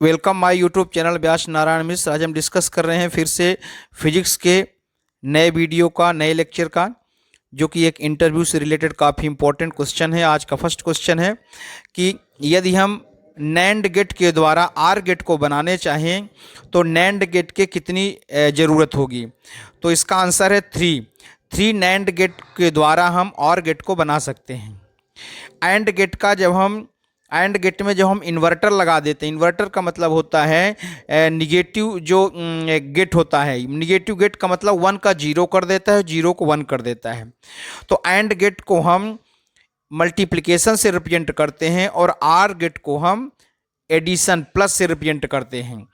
Welcome my YouTube channel व्यास नारायण मिश्र। आज हम discuss कर रहे हैं फिर से फिजिक्स के नए वीडियो का, नए लेक्चर का, जो कि एक इंटरव्यू से रिलेटेड काफ़ी इंपॉर्टेंट क्वेश्चन है। आज का फर्स्ट क्वेश्चन है कि यदि हम नैंड गेट के द्वारा आर गेट को बनाने चाहें तो नैंड गेट के कितनी ज़रूरत होगी। तो इसका आंसर है थ्री नैंड गेट के द्वारा हम और गेट को बना सकते हैं। एंड गेट का एंड गेट में जब हम इन्वर्टर लगा देते हैं, इन्वर्टर का मतलब होता है निगेटिव जो गेट होता है। निगेटिव गेट का मतलब 1 का 0 कर देता है, 0 को 1 कर देता है। तो एंड गेट को हम मल्टीप्लिकेशन से रिप्रेजेंट करते हैं और आर गेट को हम एडिशन प्लस से रिप्रेजेंट करते हैं।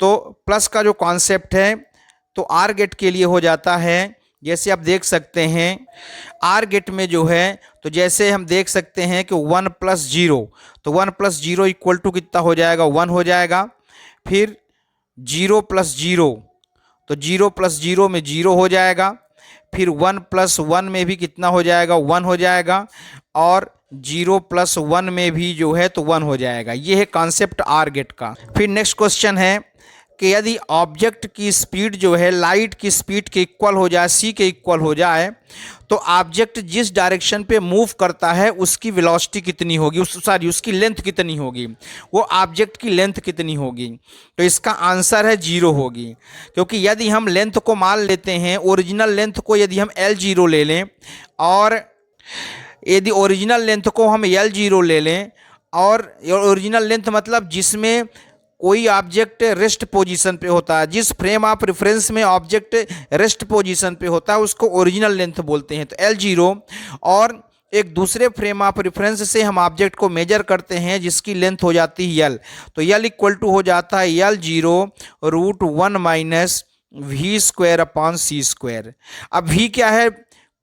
तो प्लस का जो कॉन्सेप्ट है तो आर गेट के लिए हो जाता है, जैसे आप देख सकते हैं आर गेट में जो है, तो जैसे हम देख सकते हैं कि 1 + 0, तो 1 + 0 इक्वल टू कितना हो जाएगा, 1 हो जाएगा। फिर 0 + 0, तो 0 + 0 में 0 हो जाएगा। फिर 1 + 1 में भी कितना हो जाएगा, 1 हो जाएगा। और 0 + 1 में भी जो है तो 1 हो जाएगा। ये है कॉन्सेप्ट आर गेट का। फिर नेक्स्ट क्वेश्चन है कि यदि ऑब्जेक्ट की स्पीड जो है लाइट की स्पीड के इक्वल हो जाए, c के इक्वल हो जाए, तो ऑब्जेक्ट जिस डायरेक्शन पे मूव करता है उसकी वेलोसिटी कितनी होगी, उसकी लेंथ कितनी होगी, वो ऑब्जेक्ट की लेंथ कितनी होगी। तो इसका आंसर है 0 होगी, क्योंकि यदि हम लेंथ को मान लेते हैं, ओरिजिनल लेंथ को यदि हम L0 ले लें, और यदि ओरिजिनल लेंथ को हम L0 ले लें, और ओरिजिनल लेंथ मतलब जिसमें कोई ऑब्जेक्ट रेस्ट पोजीशन पे होता है, जिस फ्रेम ऑफ रेफरेंस में ऑब्जेक्ट रेस्ट पोजीशन पे होता है उसको ओरिजिनल लेंथ बोलते हैं। तो L0 और एक दूसरे फ्रेम ऑफ रेफरेंस से हम ऑब्जेक्ट को मेजर करते हैं जिसकी लेंथ हो जाती है L, तो L इक्वल टू हो जाता है L0 √1 - v²/c²। अब v क्या है,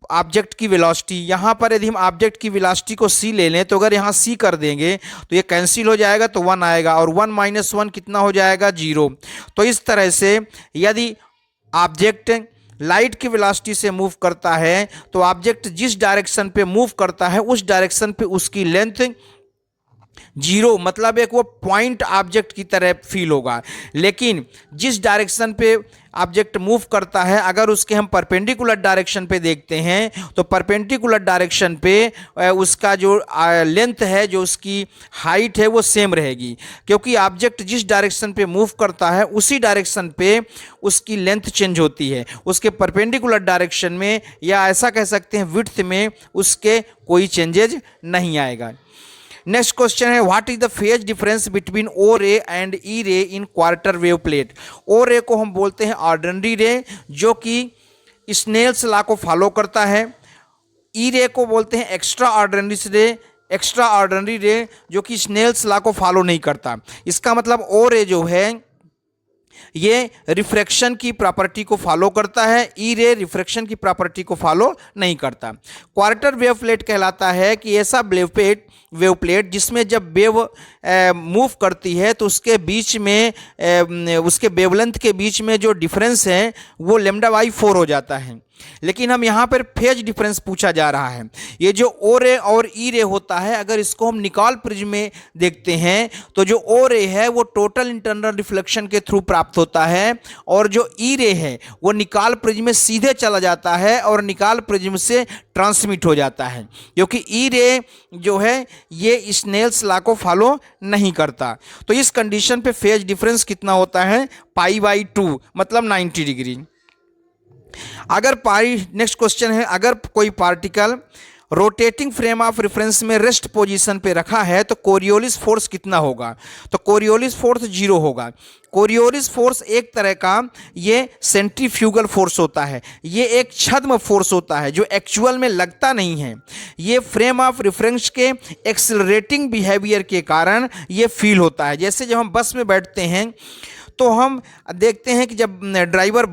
ऑब्जेक्ट की वेलोसिटी। यहाँ पर यदि हम ऑब्जेक्ट की वेलोसिटी को c ले लें, तो अगर यहाँ c कर देंगे तो ये कैंसिल हो जाएगा, तो 1 आएगा, और 1 - 1 कितना हो जाएगा, 0। तो इस तरह से यदि ऑब्जेक्ट लाइट की वेलोसिटी से मूव करता है तो ऑब्जेक्ट जिस डायरेक्शन पे मूव करता है उस डायरेक्शन पे उसकी लेंथ 0, मतलब एक वो पॉइंट ऑब्जेक्ट की तरह फील होगा। लेकिन जिस डायरेक्शन पे ऑब्जेक्ट मूव करता है, अगर उसके हम परपेंडिकुलर डायरेक्शन पे देखते हैं तो परपेंडिकुलर डायरेक्शन पे उसका जो लेंथ है, जो उसकी हाइट है, वो सेम रहेगी, क्योंकि ऑब्जेक्ट जिस डायरेक्शन पे मूव करता है उसी डायरेक्शन पे उसकी लेंथ चेंज होती है। उसके परपेंडिकुलर डायरेक्शन में, या ऐसा कह सकते हैं विड्थ में, उसके कोई चेंजेज नहीं आएगा। नेक्स्ट क्वेश्चन है what is the phase difference between O ray and E ray in quarter wave plate. O ray को हम बोलते हैं ऑर्डिनरी रे, जो कि स्नेल्स लॉ को फॉलो करता है। ई रे को बोलते हैं एक्स्ट्रा ऑर्डिनरी रे, जो कि स्नेल्स लॉ को फॉलो नहीं करता। इसका मतलब ओ रे जो है ये रिफ्रैक्शन की प्रॉपर्टी को फॉलो करता है, ई रे रिफ्रैक्शन की प्रॉपर्टी को फॉलो नहीं करता। क्वार्टर वेव प्लेट कहलाता है कि ऐसा वेव प्लेट जिसमें जब वेव मूव करती है तो उसके बीच में उसके वेवलेंथ के बीच में जो डिफरेंस है वो λ/4 हो जाता है। लेकिन हम यहाँ पर फेज डिफरेंस पूछा जा रहा है। ये जो ओ रे और ई रे होता है, अगर इसको हम निकाल प्रिज्म में देखते हैं तो जो ओ रे है वो टोटल इंटरनल रिफ्लेक्शन के थ्रू प्राप्त होता है, और जो ई रे है वो निकाल प्रिज्म में सीधे चला जाता है और निकाल प्रिज्म से ट्रांसमिट हो जाता है, क्योंकि ई रे जो है ये स्नेल्स लॉ को फॉलो नहीं करता। तो इस कंडीशन पे फेज डिफरेंस कितना होता है, π/2, मतलब 90 डिग्री। नेक्स्ट क्वेश्चन है, अगर कोई particle rotating frame of reference में रेस्ट पोजीशन पे रखा है तो कोरियोलिस फोर्स कितना होगा। तो कोरियोलिस फोर्स 0 होगा। कोरियोलिस फोर्स एक तरह का ये सेंट्रीफ्यूगल फोर्स होता है, ये एक छद्म फोर्स होता है जो एक्चुअल में लगता नहीं है। ये फ्रेम ऑफ रेफरेंस के एक्सिलरेटिंग बिहेवियर के कारण ये फील होता है। जैसे जब हम बस में बैठते हैं तो हम देखते हैं कि जब ड्राइवर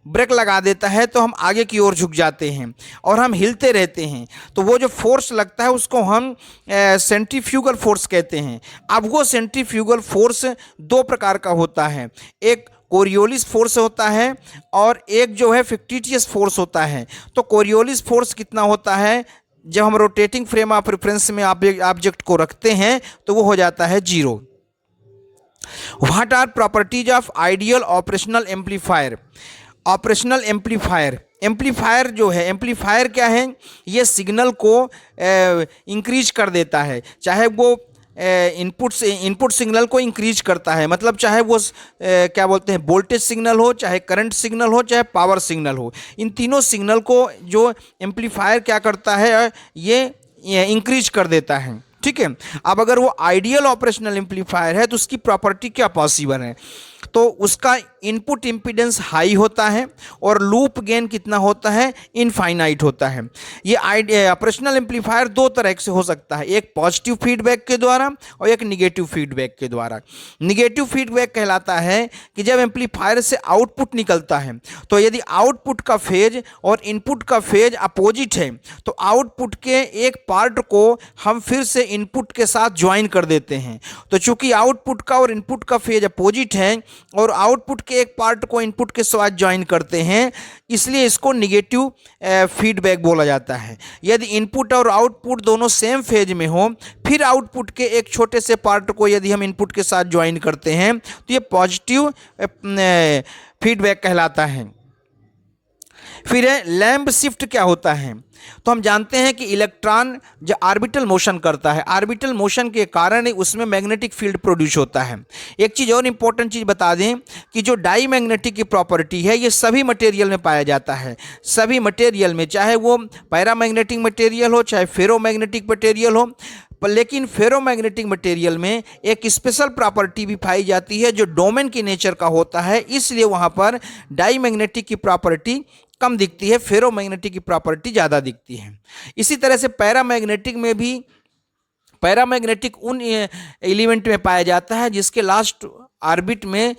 ब्रेक लगा देता है तो हम आगे की ओर झुक जाते हैं और हम हिलते रहते हैं, तो वो जो फोर्स लगता है उसको हम सेंट्रीफ्यूगल फोर्स कहते हैं। अब वो सेंट्रीफ्यूगल फोर्स 2 प्रकार का होता है, एक कोरियोलिस फोर्स होता है और एक जो है फिक्टिशियस फोर्स होता है। तो कोरियोलिस फोर्स कितना होता है, जब हम रोटेटिंग फ्रेम ऑफ रेफरेंस में ऑब्जेक्ट को रखते हैं तो वो हो जाता है 0। What are properties of ideal operational amplifier. Operational amplifier जो है, एम्पलीफायर क्या है, ये सिग्नल को इंक्रीज कर देता है, चाहे वो इनपुट सिग्नल को इंक्रीज करता है, मतलब चाहे वो क्या बोलते हैं वोल्टेज सिग्नल हो, चाहे करंट सिग्नल हो, चाहे पावर सिग्नल हो, इन तीनों सिग्नल को जो एम्पलीफायर क्या करता है, ये इंक्रीज कर देता है। ठीक है, अब अगर वो आइडियल ऑपरेशनल एम्पलीफायर है तो उसकी प्रॉपर्टी क्या पॉसिबल है, तो उसका इनपुट इम्पीडेंस हाई होता है और लूप गेन कितना होता है, इनफाइनाइट होता है। ये ऑपरेशनल एम्पलीफायर दो तरह से हो सकता है, एक पॉजिटिव फीडबैक के द्वारा और एक निगेटिव फीडबैक के द्वारा। निगेटिव फीडबैक कहलाता है कि जब एम्पलीफायर से आउटपुट निकलता है तो यदि आउटपुट का फेज और इनपुट का फेज अपोजिट है तो आउटपुट के एक पार्ट को हम फिर से इनपुट के साथ ज्वाइन कर देते हैं। तो चूंकि आउटपुट का और इनपुट का फेज अपोजिट है और आउटपुट के एक पार्ट को इनपुट के साथ ज्वाइन करते हैं, इसलिए इसको निगेटिव फीडबैक बोला जाता है। यदि इनपुट और आउटपुट दोनों सेम फेज में हो, फिर आउटपुट के एक छोटे से पार्ट को यदि हम इनपुट के साथ ज्वाइन करते हैं तो ये पॉजिटिव फीडबैक कहलाता है। फिर है लैम्ब शिफ्ट क्या होता है, तो हम जानते हैं कि इलेक्ट्रॉन जो ऑर्बिटल मोशन करता है, ऑर्बिटल मोशन के कारण ही उसमें मैग्नेटिक फील्ड प्रोड्यूस होता है। एक चीज़ और इम्पोर्टेंट चीज़ बता दें कि जो डाई मैग्नेटिक की प्रॉपर्टी है ये सभी मटेरियल में पाया जाता है, सभी मटेरियल में, चाहे वो पैरामैग्नेटिक मटेरियल हो चाहे फेरोमैग्नेटिक मटेरियल हो, लेकिन फेरोमैग्नेटिक मटेरियल में एक स्पेशल प्रॉपर्टी भी पाई जाती है जो डोमेन की नेचर का होता है, इसलिए वहाँ पर डाई मैग्नेटिक की प्रॉपर्टी कम दिखती है, फेरोमैग्नेटिक की प्रॉपर्टी ज़्यादा दिखती है। इसी तरह से पैरामैग्नेटिक में भी, पैरामैग्नेटिक उन एलिमेंट में पाया जाता है जिसके लास्ट ऑर्बिट में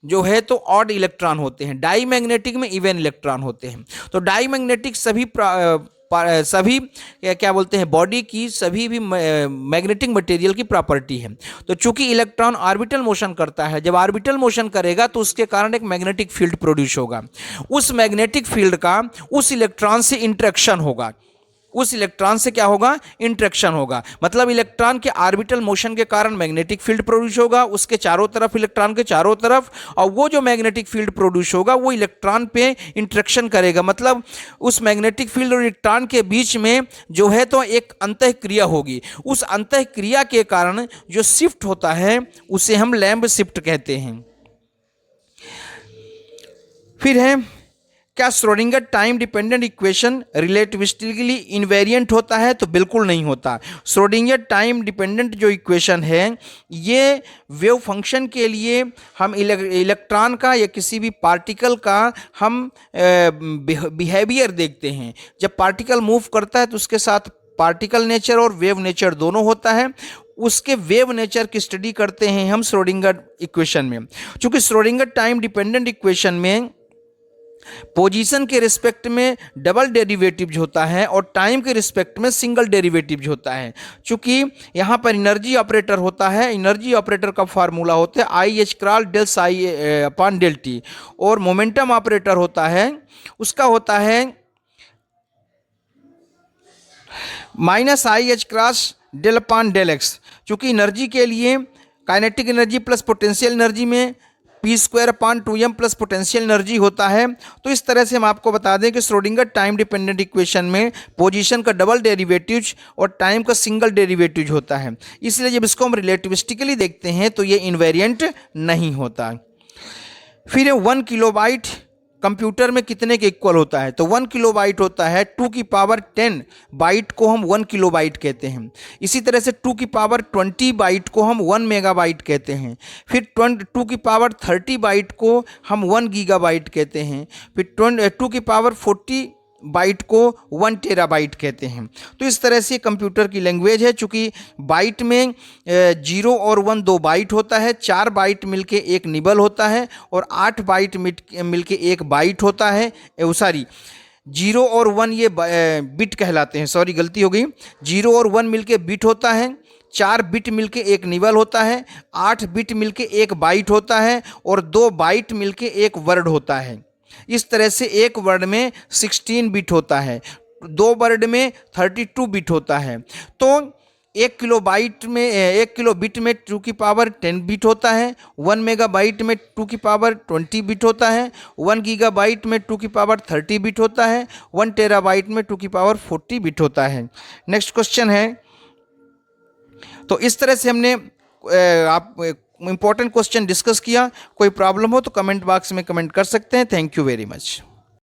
जो है तो ऑड इलेक्ट्रॉन होते हैं, डाई मैग्नेटिक में इवन इलेक्ट्रॉन होते हैं। तो डाई मैग्नेटिक सभी क्या बोलते हैं बॉडी की सभी भी मैग्नेटिक मटेरियल की प्रॉपर्टी है। तो चूंकि इलेक्ट्रॉन ऑर्बिटल मोशन करता है, जब ऑर्बिटल मोशन करेगा तो उसके कारण एक मैग्नेटिक फील्ड प्रोड्यूस होगा, उस मैग्नेटिक फील्ड का उस इलेक्ट्रॉन से इंटरेक्शन होगा, उस इलेक्ट्रॉन से क्या होगा, इंटरेक्शन होगा, मतलब इलेक्ट्रॉन के ऑर्बिटल मोशन के कारण मैग्नेटिक फील्ड प्रोड्यूस होगा उसके चारों तरफ, इलेक्ट्रॉन के चारों तरफ, और वो जो मैग्नेटिक फील्ड प्रोड्यूस होगा वो इलेक्ट्रॉन पे इंटरेक्शन करेगा, मतलब उस मैग्नेटिक फील्ड और इलेक्ट्रॉन के बीच में जो है तो एक अंतःक्रिया होगी। उस अंतःक्रिया के कारण जो शिफ्ट होता है उसे हम लैम्ब शिफ्ट कहते हैं। फिर है क्या Schrodinger time dependent equation relativistically invariant होता है, तो बिल्कुल नहीं होता। श्रोडिंगर टाइम डिपेंडेंट जो इक्वेशन है ये वेव फंक्शन के लिए हम इलेक्ट्रॉन का या किसी भी पार्टिकल का हम बिहेवियर देखते हैं। जब पार्टिकल मूव करता है तो उसके साथ पार्टिकल नेचर और वेव नेचर दोनों होता है, उसके वेव नेचर की स्टडी करते हैं हम श्रोडिंगर इक्वेशन में। चूँकि श्रोडिंगर टाइम डिपेंडेंट इक्वेशन में पोजीशन के रिस्पेक्ट में डबल डेरिवेटिव होता है और टाइम के रिस्पेक्ट में सिंगल डेरिवेटिव होता है। चूंकि यहाँ पर एनर्जी ऑपरेटर होता है, एनर्जी ऑपरेटर का फार्मूला होता है i h cross del psi upon del t, और मोमेंटम ऑपरेटर होता है उसका होता है minus i h cross del upon del x. चूँकि एनर्जी के लिए kinetic energy plus potential energy में p square upon 2m plus potential energy होता है। तो इस तरह से हम आपको बता दें कि श्रोडिंगर टाइम डिपेंडेंट इक्वेशन में पोजीशन का डबल डेरिवेटिव और टाइम का सिंगल डेरिवेटिव होता है, इसलिए जब इसको हम रिलेटिविस्टिकली देखते हैं तो ये इनवेरिएंट नहीं होता। फिर 1 किलोबाइट कंप्यूटर में कितने के इक्वल होता है, तो 1 किलोबाइट होता है 2 की पावर 10 बाइट को हम 1 किलोबाइट कहते हैं। इसी तरह से 2 की पावर 20 बाइट को हम 1 मेगाबाइट कहते हैं। फिर 2 की पावर 30 बाइट को हम 1 गीगाबाइट कहते हैं। फिर 2 की पावर 40 बाइट को 1 टेराबाइट कहते हैं। तो इस तरह से कंप्यूटर की लैंग्वेज है। चूँकि बाइट में 0 और 1 2 बाइट होता है, 4 बाइट मिलके एक निबल होता है और 8 बाइट मिलके एक बाइट होता है। 0 और 1 ये बिट कहलाते हैं, सॉरी गलती हो गई, 0 और 1 मिलके बिट होता है, 4 बिट मिलके एक निबल होता है, 8 बिट मिलके एक बाइट होता है और 2 बाइट मिलके एक वर्ड होता है। इस तरह से एक वर्ड में 16 बिट होता है, 2 वर्ड में 32 बिट होता है। तो 1 किलो बिट में 2 की पावर 10 बिट होता है, 1 मेगाबाइट में 2 की पावर 20 बिट होता है, 1 गीगाबाइट में 2 की पावर 30 बिट होता है, 1 टेराबाइट में 2 की पावर 40 बिट होता है। नेक्स्ट क्वेश्चन है, तो इस तरह से हमने आप इंपॉर्टेंट क्वेश्चन डिस्कस किया। कोई प्रॉब्लम हो तो कमेंट बॉक्स में कमेंट कर सकते हैं। Thank you very much.